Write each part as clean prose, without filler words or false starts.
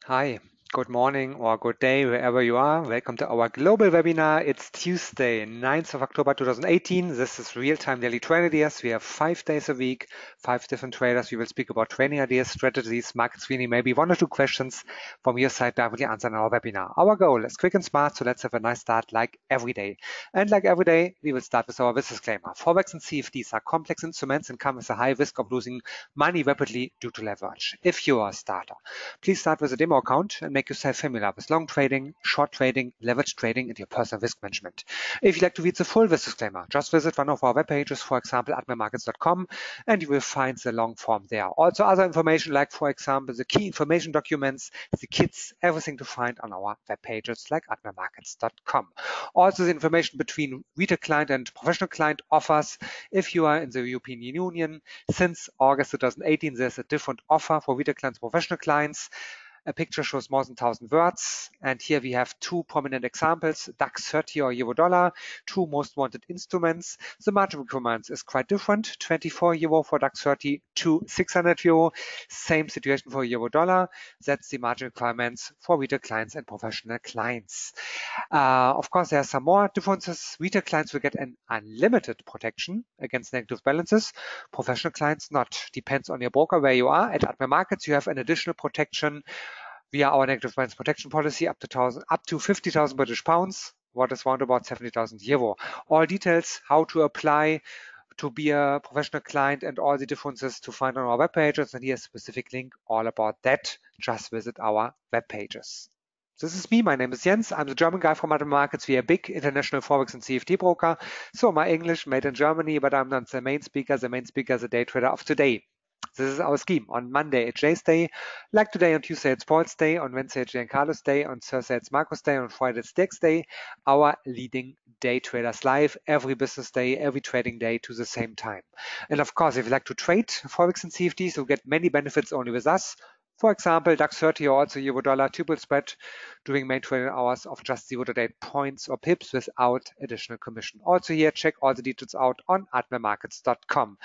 Hi, good morning or good day, wherever you are. Welcome to our global webinar. It's Tuesday, 9th of October 2018. This is real-time daily trading ideas. We have 5 days a week, 5 different traders. We will speak about trading ideas, strategies, market screening, maybe 1 or 2 questions from your side directly answered in our webinar. Our goal is quick and smart, so let's have a nice start like every day. And like every day, we will start with our business disclaimer. Forex and CFDs are complex instruments and come with a high risk of losing money rapidly due to leverage. If you are a starter, please start with a demo account and make yourself familiar with long trading, short trading, leverage trading, and your personal risk management. If you'd like to read the full risk disclaimer, just visit one of our web pages, for example, admiralmarkets.com, and you will find the long form there. Also other information like, for example, the key information documents, the kits, everything to find on our web pages like admiralmarkets.com. Also the information between retail client and professional client offers. If you are in the European Union, since August 2018, there's a different offer for retail clients and professional clients. A picture shows more than 1,000 words. And here we have 2 prominent examples, DAX 30 or euro dollar, 2 most wanted instruments. The margin requirements is quite different, 24 euro for DAX 30 to 600 euro. Same situation for euro dollar. That's the margin requirements for retail clients and professional clients. Of course, there are some more differences. Retail clients will get an unlimited protection against negative balances. Professional clients not. Depends on your broker where you are. At Admiral Markets, you have an additional protection via our negative balance protection policy up to 50,000 British pounds, what is round about 70,000 euro. All details, how to apply to be a professional client and all the differences to find on our web pages. And here's a specific link all about that. Just visit our web pages. This is me. My name is Jens. I'm the German guy from Admiral Markets. We are a big international Forex and CFD broker. So my English made in Germany, but I'm not the main speaker. The main speaker is a day trader of today. This is our scheme. On Monday, it's Jay's Day. Like today, on Tuesday, it's Paul's Day. On Wednesday, it's Giancarlo's Day. On Thursday, it's Marco's Day. On Friday, it's DAX Day. Our leading day traders live every business day, every trading day to the same time. And of course, if you like to trade Forex and CFDs, you'll get many benefits only with us. For example, DAX 30 or also euro dollar triple spread during main trading hours of just 0.8 points or pips without additional commission. Also here, check all the details out on admiralmarkets.com.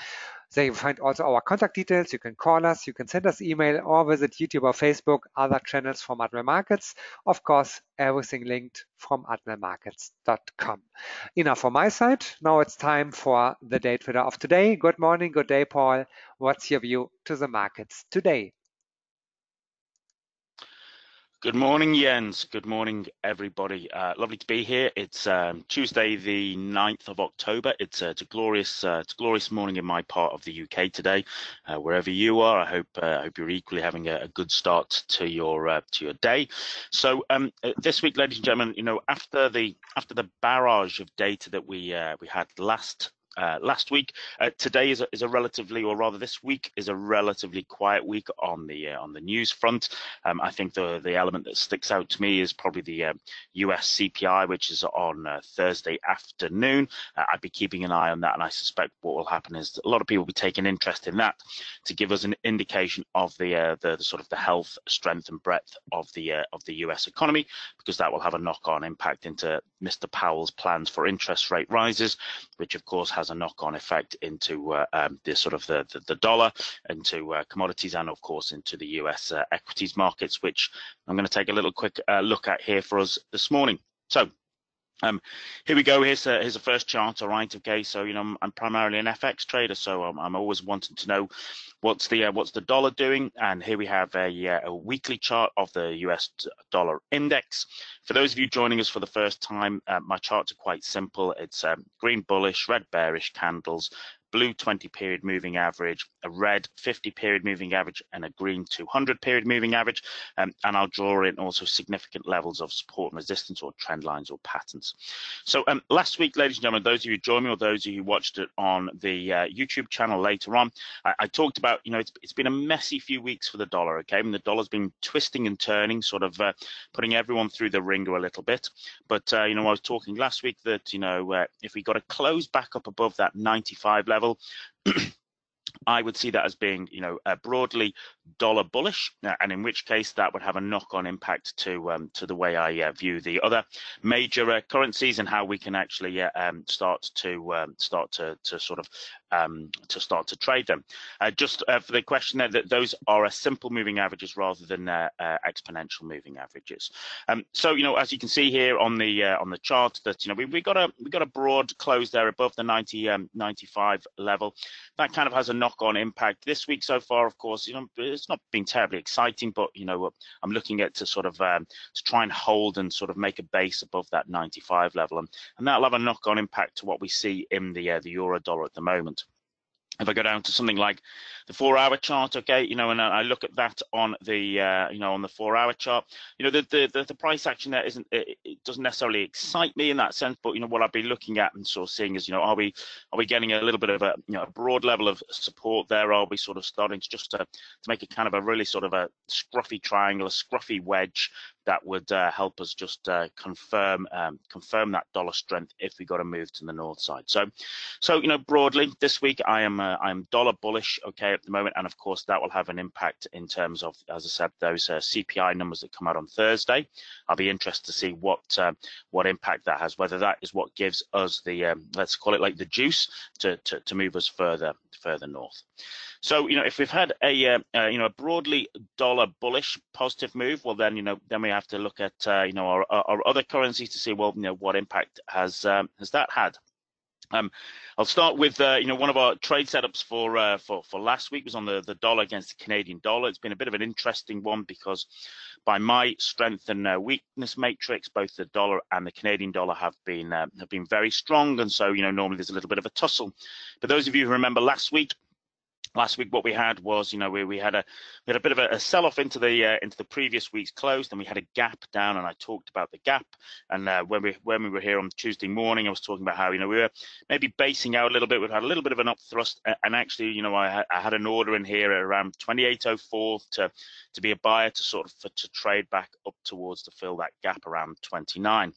There you find also our contact details. You can call us, you can send us email or visit YouTube or Facebook, other channels from Admiral Markets. Of course, everything linked from admiralmarkets.com. Enough from my side. Now it's time for the day trader of today. Good morning, good day, Paul. What's your view to the markets today? Good morning, Jens. Good morning, everybody. Lovely to be here. It's Tuesday, the 9th of October. It's a glorious morning in my part of the UK today. Wherever you are, I hope you're equally having a good start to your day. So this week, ladies and gentlemen, you know, after the barrage of data that we had last week, today is a relatively, or rather this week is a relatively quiet week on the news front. I think the element that sticks out to me is probably the US CPI, which is on Thursday afternoon. I'd be keeping an eye on that, and I suspect what will happen is a lot of people will be taking interest in that to give us an indication of the sort of the health, strength, and breadth of the US economy, because that will have a knock-on impact into Mr. Powell's plans for interest rate rises, which of course has a knock-on effect into the dollar, into commodities, and of course into the US equities markets, which I'm going to take a little quick look at here for us this morning. So here we go. Here's a first chart. All right. Okay. So you know, I'm primarily an FX trader, so I'm always wanting to know what's the dollar doing. And here we have a weekly chart of the US dollar index. For those of you joining us for the first time, my charts are quite simple. It's green bullish, red bearish candles, blue 20 period moving average, a red 50 period moving average, and a green 200 period moving average. And I'll draw in also significant levels of support and resistance, or trend lines, or patterns. So last week, ladies and gentlemen, those of you who joined me, or those of you who watched it on the YouTube channel later on, I talked about, you know, it's been a messy few weeks for the dollar. Okay, and the dollar's been twisting and turning, sort of putting everyone through the ringer a little bit. But you know, I was talking last week that, you know, if we got to close back up above that 95 level, I would see that as being, you know, broadly dollar bullish, and in which case that would have a knock-on impact to the way I view the other major currencies, and how we can actually start to sort of to trade them. Just for the question there, that those are simple moving averages rather than exponential moving averages. So as you can see here on the chart, that we got a broad close there above the 95 level. That kind of has a knock-on impact this week so far. Of course, it's not been terribly exciting, but I'm looking at to sort of to try and hold and sort of make a base above that 95 level, and that'll have a knock-on impact to what we see in the euro dollar at the moment. If I go down to something like the 4-hour chart, okay, and I look at that on the on the 4-hour chart, the price action there it doesn't necessarily excite me in that sense, but what I'd be looking at and sort of seeing is are we getting a little bit of a a broad level of support there? Are we sort of starting to just to make a kind of a really sort of a scruffy triangle, a scruffy wedge that would help us just confirm that dollar strength if we got to move to the north side. So broadly this week I'm dollar bullish, okay, at the moment, and of course that will have an impact in terms of, as I said, those CPI numbers that come out on Thursday. I'll be interested to see what impact that has, whether that is what gives us the let's call it like the juice to move us further north. So if we've had a broadly dollar bullish positive move, well then then we have to look at our other currencies to see, well, what impact has that had. I'll start with one of our trade setups for last week was on the dollar against the Canadian dollar. It's been a bit of an interesting one because by my strength and weakness matrix, both the dollar and the Canadian dollar have been very strong, and so normally there's a little bit of a tussle. But those of you who remember last week what we had was we had a bit of a sell-off into the previous week's close. Then we had a gap down, and I talked about the gap. And when we were here on Tuesday morning, I was talking about how we were maybe basing out a little bit. We've had a little bit of an up thrust, and actually I had an order in here at around 28.04 to be a buyer to trade back up towards to fill that gap around 29.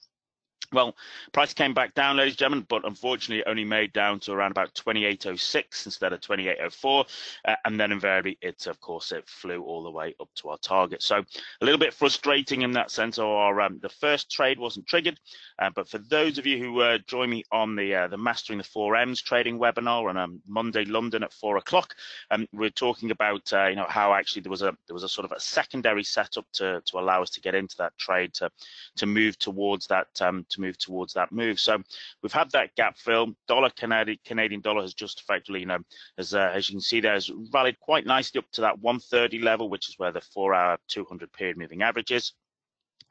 Well, price came back down, ladies and gentlemen, but unfortunately only made down to around about 28.06 instead of 28.04, and then invariably it flew all the way up to our target. So a little bit frustrating in that sense. The first trade wasn't triggered, but for those of you who join me on the Mastering the 4Ms trading webinar on Monday London at 4 o'clock, we're talking about how actually there was a sort of a secondary setup to allow us to get into that trade to move towards that move. So we've had that gap fill. Canadian dollar has just effectively, as you can see there, has rallied quite nicely up to that 130 level, which is where the 4-hour 200 period moving average is.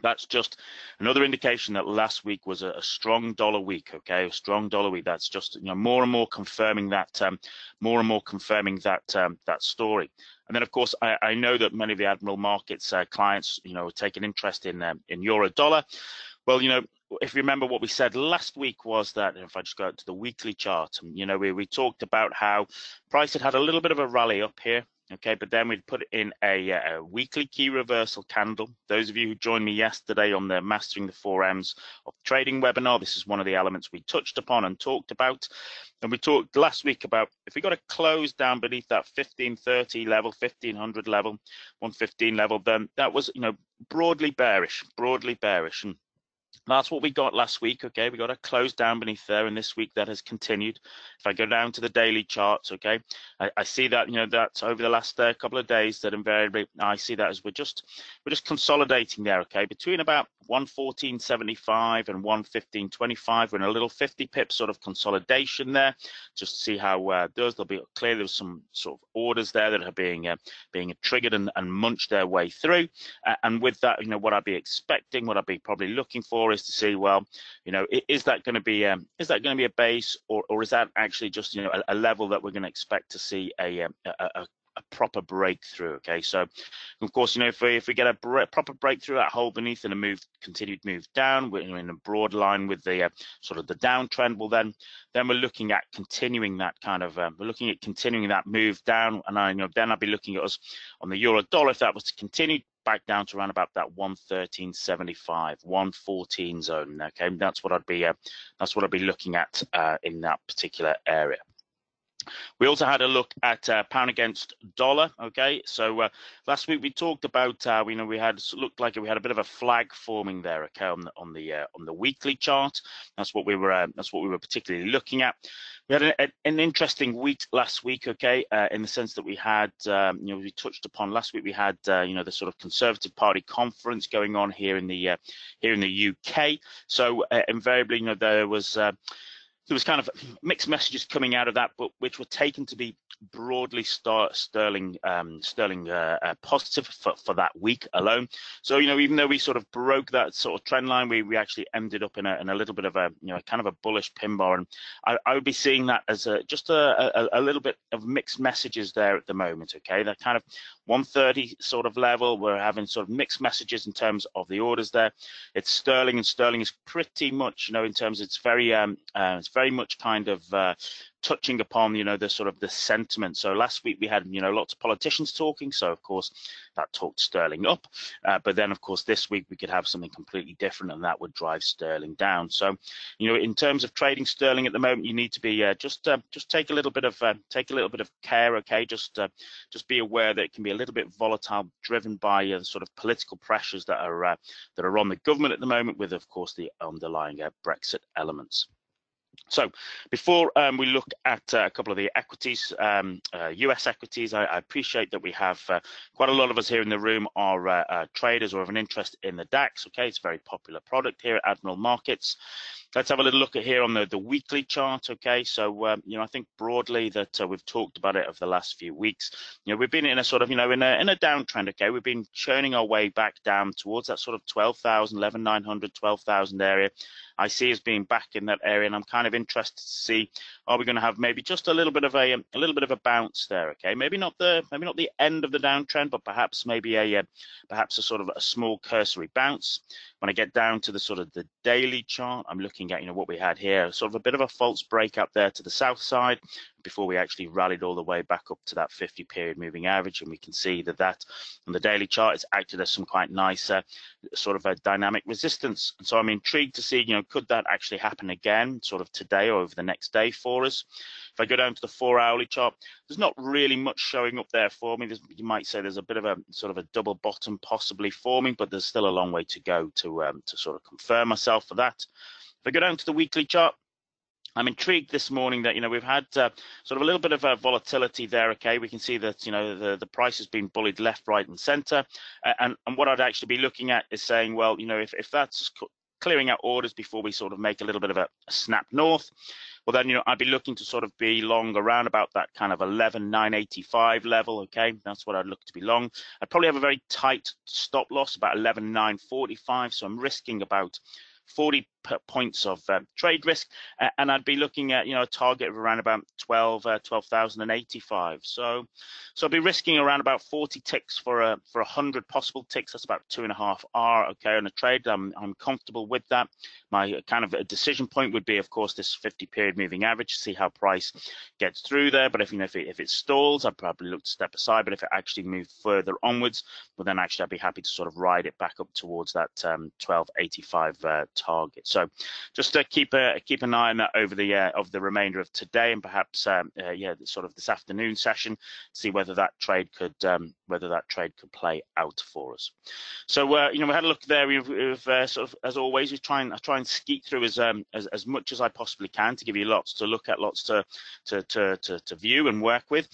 That's just another indication that last week was a strong dollar week, okay, a strong dollar week. That's just more and more confirming that that story. And then of course I know that many of the Admiral Markets clients take an interest in euro dollar. Well, if you remember what we said last week was that, if I just go out to the weekly chart, we talked about how price had a little bit of a rally up here, okay, but then we'd put in a weekly key reversal candle. Those of you who joined me yesterday on the Mastering the 4Ms of Trading webinar, this is one of the elements we touched upon and talked about. And we talked last week about if we got to close down beneath that 1530 level, 1500 level, 115 level, then that was broadly bearish. And that's what we got last week, okay? We got a close down beneath there, and this week that has continued. If I go down to the daily charts, okay, I see that that's over the last couple of days that invariably I see that as we're just consolidating there, okay, between about 114.75 and 115.25. We're in a little 50 pip sort of consolidation there, just to see how it does. There's some sort of orders there that are being triggered and munched their way through, and with that, what I'd be expecting, what I'd be probably looking for is to see, well, is that going to be a base, or is that actually just a level that we're going to expect to see a proper breakthrough, okay? So of course, if we get a proper breakthrough, that hole beneath and a continued move down, we're in a broad line with the sort of the downtrend. Well, then we're looking at continuing that continuing that move down, and then I'd be looking at us on the euro dollar, if that was to continue back down to around about that 113.75, 114 zone, okay? That's what I'd be looking at in that particular area. We also had a look at pound against dollar. Okay, so last week we talked about we had looked like we had a bit of a flag forming there. Okay, on the weekly chart. That's what we were particularly looking at. We had an interesting week last week. Okay, in the sense that we had we touched upon last week we had the sort of Conservative Party conference going on here in the UK. So invariably, there was kind of mixed messages coming out of that, but which were taken to be broadly sterling positive for that week alone. So even though we sort of broke that sort of trend line, we actually ended up in a little bit of a kind of a bullish pin bar, and I would be seeing that as just a little bit of mixed messages there at the moment. Okay, that kind of 130 sort of level, we're having sort of mixed messages in terms of the orders there. It's sterling, and sterling is pretty much in terms it's very much kind of touching upon the sort of the sentiment. So last week we had lots of politicians talking, so of course that talked sterling up, but then of course this week we could have something completely different, and that would drive sterling down. So in terms of trading sterling at the moment, you need to be just take a little bit of care. Okay, just be aware that it can be a little bit volatile, driven by the sort of political pressures that are on the government at the moment, with of course the underlying Brexit elements. So before we look at a couple of the equities, US equities, I appreciate that we have quite a lot of us here in the room are traders or have an interest in the DAX. Okay, it's a very popular product here at Admiral Markets. Let's have a little look at here on the weekly chart. Okay, so I think broadly that we've talked about it over the last few weeks. We've been in a sort of in a downtrend. Okay, we've been churning our way back down towards that sort of 12,000, 11,900, 12,000 area. I see as being back in that area, and I'm kind of interested to see, are we going to have maybe just a little bit of a bounce there? Okay, maybe not the end of the downtrend, but perhaps maybe a sort of a small cursory bounce. When I get down to the sort of the daily chart, I'm looking at what we had here, sort of a bit of a false breakout there to the south side before we actually rallied all the way back up to that 50 period moving average, and we can see that on the daily chart it's acted as some quite nice sort of a dynamic resistance. And so I'm intrigued to see could that actually happen again sort of today or over the next day for us. If I go down to the 4-hourly chart, there's not really much showing up there for me. You might say there's a bit of a sort of a double bottom possibly forming, but there's still a long way to go to sort of confirm myself for that. If I go down to the weekly chart, I'm intrigued this morning that we've had sort of a little bit of volatility there. Okay, we can see that the price has been bullied left, right, and centre, and what I'd actually be looking at is saying, well, if that's clearing out orders before we sort of make a little bit of a snap north, well then I'd be looking to sort of be long around about that kind of 11,985 level. Okay, that's what I'd look to be long. I'd probably have a very tight stop loss about 11,945, so I'm risking about 40 points of trade risk, and I'd be looking at a target of around about 12,085. So I'll be risking around about 40 ticks for 100 possible ticks. That's about 2.5 R. Okay, on a trade, I'm comfortable with that. My kind of a decision point would be, of course, this 50 period moving average to see how price gets through there. But if it stalls, I'd probably look to step aside. But if it actually moves further onwards, well then actually I'd be happy to sort of ride it back up towards that 1285 target. So just to keep an eye on that over the remainder of today, and perhaps sort of this afternoon session, see whether that trade could play out for us. So we had a look there. We've sort of, as always, I try and skeet through as much as I possibly can to give you lots to look at, lots to view and work with.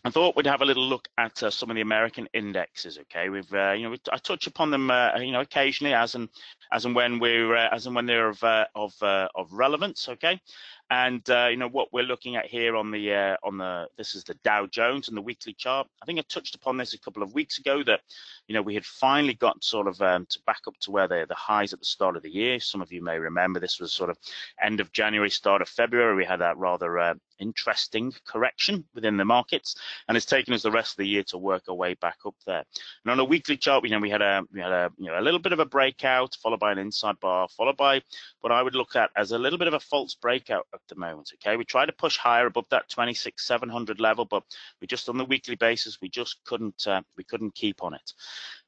I thought we'd have a little look at some of the American indexes. Okay, I touch upon them occasionally as and when they're of relevance. Okay, and what we're looking at here on this is the Dow Jones and the weekly chart. I think I touched upon this a couple of weeks ago that we had finally got sort of to back up to where the highs at the start of the year. Some of you may remember this was sort of end of January, start of February. We had that rather interesting correction within the markets, and it's taken us the rest of the year to work our way back up there. And on a weekly chart, we had a little bit of a breakout, followed by an inside bar, followed by what I would look at as a little bit of a false breakout the moment. Okay, we tried to push higher above that 26,700 level, but we just on the weekly basis we just couldn't keep on it.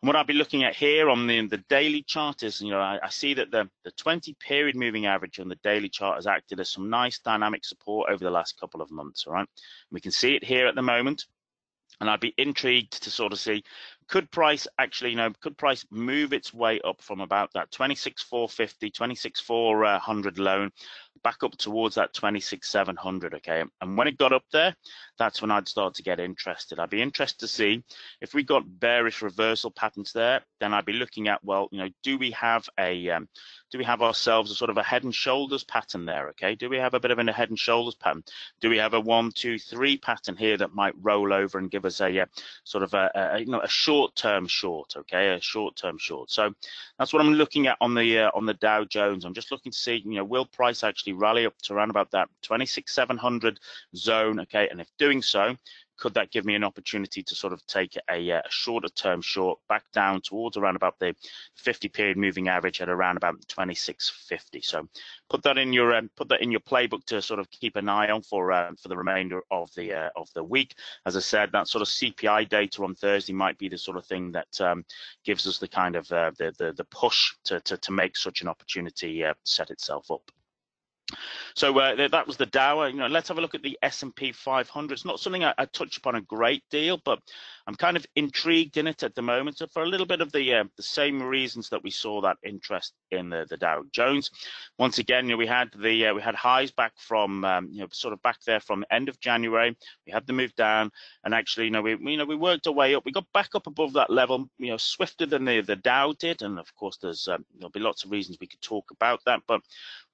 And what I'll be looking at here on the daily chart is, I see that the 20 period moving average on the daily chart has acted as some nice dynamic support over the last couple of months. All right, we can see it here at the moment. And I'd be intrigued to sort of see, could price actually, could price move its way up from about that 26,450, 26,400 loan back up towards that 26,700, okay? And when it got up there, that's when I'd start to get interested. I'd be interested to see if we got bearish reversal patterns there, then I'd be looking at, well, do we have ourselves a sort of a head and shoulders pattern there, okay? Do we have a bit of a head and shoulders pattern? Do we have a 1, 2, 3 pattern here that might roll over and give us a sort of a short-term short, okay? A short-term short. So that's what I'm looking at on the Dow Jones. I'm just looking to see, will price actually rally up to around about that 26,700 zone, okay? And if doing so, could that give me an opportunity to sort of take a shorter term short back down towards around about the 50 period moving average at around about 2650? So put that in your playbook to sort of keep an eye on for the remainder of the week. As I said, that sort of CPI data on Thursday might be the sort of thing that gives us the kind of the push to make such an opportunity set itself up. So that was the Dow. Let's have a look at the S&P 500. It's not something I touch upon a great deal, but I'm kind of intrigued in it at the moment. So for a little bit of the same reasons that we saw that interest in the Dow Jones. Once again, we had highs back from sort of back there from end of January. We had the move down, and actually, we worked our way up. We got back up above that level, swifter than the Dow did, and of course, there'll be lots of reasons we could talk about that, but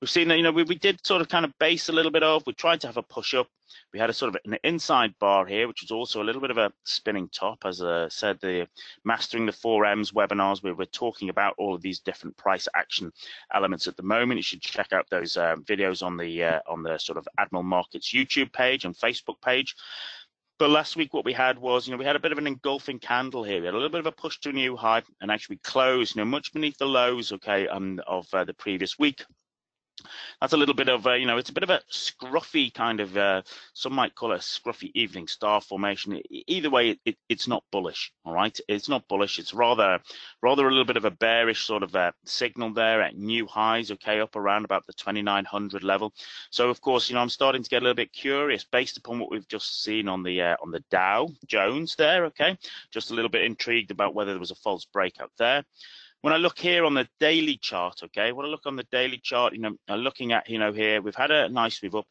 we've seen that, we did sort of kind of base a little bit off. We tried to have a push up. We had a sort of an inside bar here, which was also a little bit of a spinning top. As I said, the Mastering the 4Ms webinars, we're talking about all of these different price action elements at the moment. You should check out those videos on the sort of Admiral Markets YouTube page and Facebook page. But last week, what we had was, we had a bit of an engulfing candle here. We had a little bit of a push to a new high, and actually closed, much beneath the lows, okay, of the previous week. That's a little bit of, it's a bit of a scruffy kind of, some might call it a scruffy evening star formation. Either way, it's not bullish, all right? It's not bullish. It's rather a little bit of a bearish sort of signal there at new highs, okay, up around about the 2,900 level. So, of course, I'm starting to get a little bit curious based upon what we've just seen on the Dow Jones there, okay? Just a little bit intrigued about whether there was a false breakout there. When I look here on the daily chart, okay, when I look on the daily chart, looking at, here, we've had a nice move up.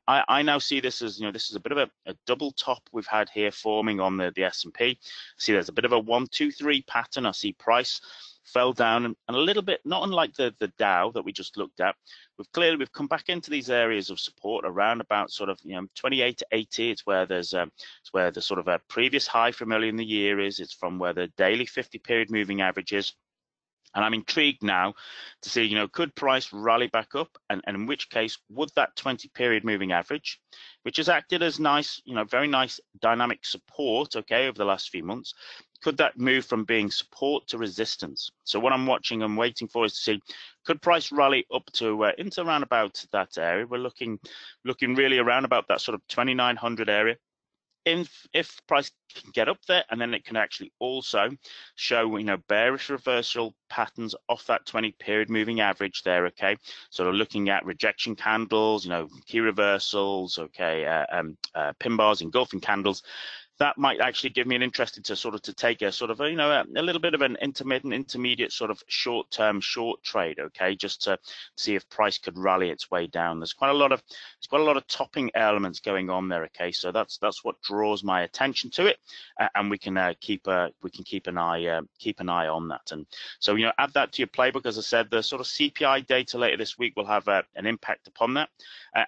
I now see this as, this is a bit of a double top we've had here forming on the S&P. See, there's a bit of a 1, 2, 3 pattern. I see price fell down and a little bit, not unlike the Dow that we just looked at. We've come back into these areas of support around about sort of 28 to 80. It's where there's it's where the sort of a previous high from early in the year is. It's from where the daily 50 period moving average is. And I'm intrigued now to see, could price rally back up? And in which case, would that 20 period moving average, which has acted as nice, very nice dynamic support, okay, over the last few months, could that move from being support to resistance? So what I'm watching and waiting for is to see, could price rally up to into around about that area? We're looking really around about that sort of 2,900 area. If price can get up there, and then it can actually also show bearish reversal patterns off that 20 period moving average there, okay, sort of looking at rejection candles, key reversals, okay, pin bars, engulfing candles. That might actually give me an interest to take a sort of a little bit of an intermediate sort of short-term short trade, okay, just to see if price could rally its way down. There's quite a lot of topping elements going on there, okay, so that's what draws my attention to it, and we can keep an eye on that. And so add that to your playbook. As I said, the sort of CPI data later this week will have an impact upon that.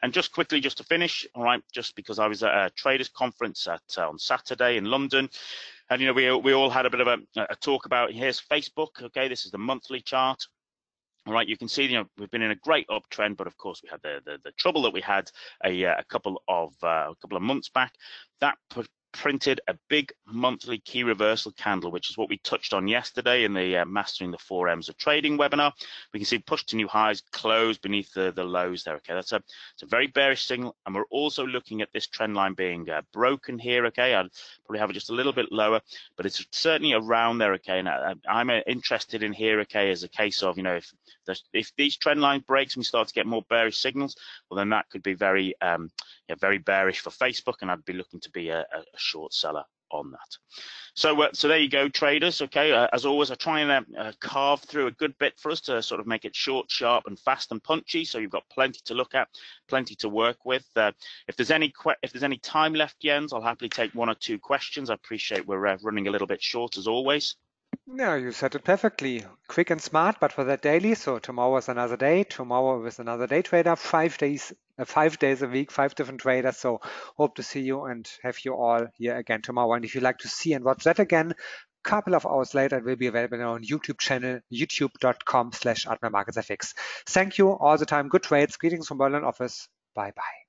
And just quickly, just to finish, all right, just because I was at a traders conference on Saturday in London, and we all had a bit of a talk about, here's Facebook, okay, this is the monthly chart. All right, you can see, we've been in a great uptrend, but of course we had the trouble that we had a couple of months back. That printed a big monthly key reversal candle, which is what we touched on yesterday in the Mastering the 4Ms of Trading webinar. We can see pushed to new highs, closed beneath the lows there. Okay, it's a very bearish signal, and we're also looking at this trend line being broken here. Okay, I'd probably have it just a little bit lower, but it's certainly around there. Okay, and I'm interested in here. Okay, as a case of, you know, if these trend line breaks and we start to get more bearish signals, well, then that could be very very bearish for Facebook, and I'd be looking to be a short seller on that. So there you go, traders. Okay, as always, I try and carve through a good bit for us to sort of make it short, sharp, and fast and punchy. So you've got plenty to look at, plenty to work with. If there's any time left, Jens, I'll happily take 1 or 2 questions. I appreciate we're running a little bit short as always. No, you said it perfectly. Quick and smart, but for that daily. So tomorrow is another day. Tomorrow is another day trader. 5 days, 5 days a week, 5 different traders. So hope to see you and have you all here again tomorrow. And if you'd like to see and watch that again, a couple of hours later, it will be available on our YouTube channel, youtube.com/AdmiralMarketsFX. Thank you all the time. Good trades. Greetings from Berlin office. Bye bye.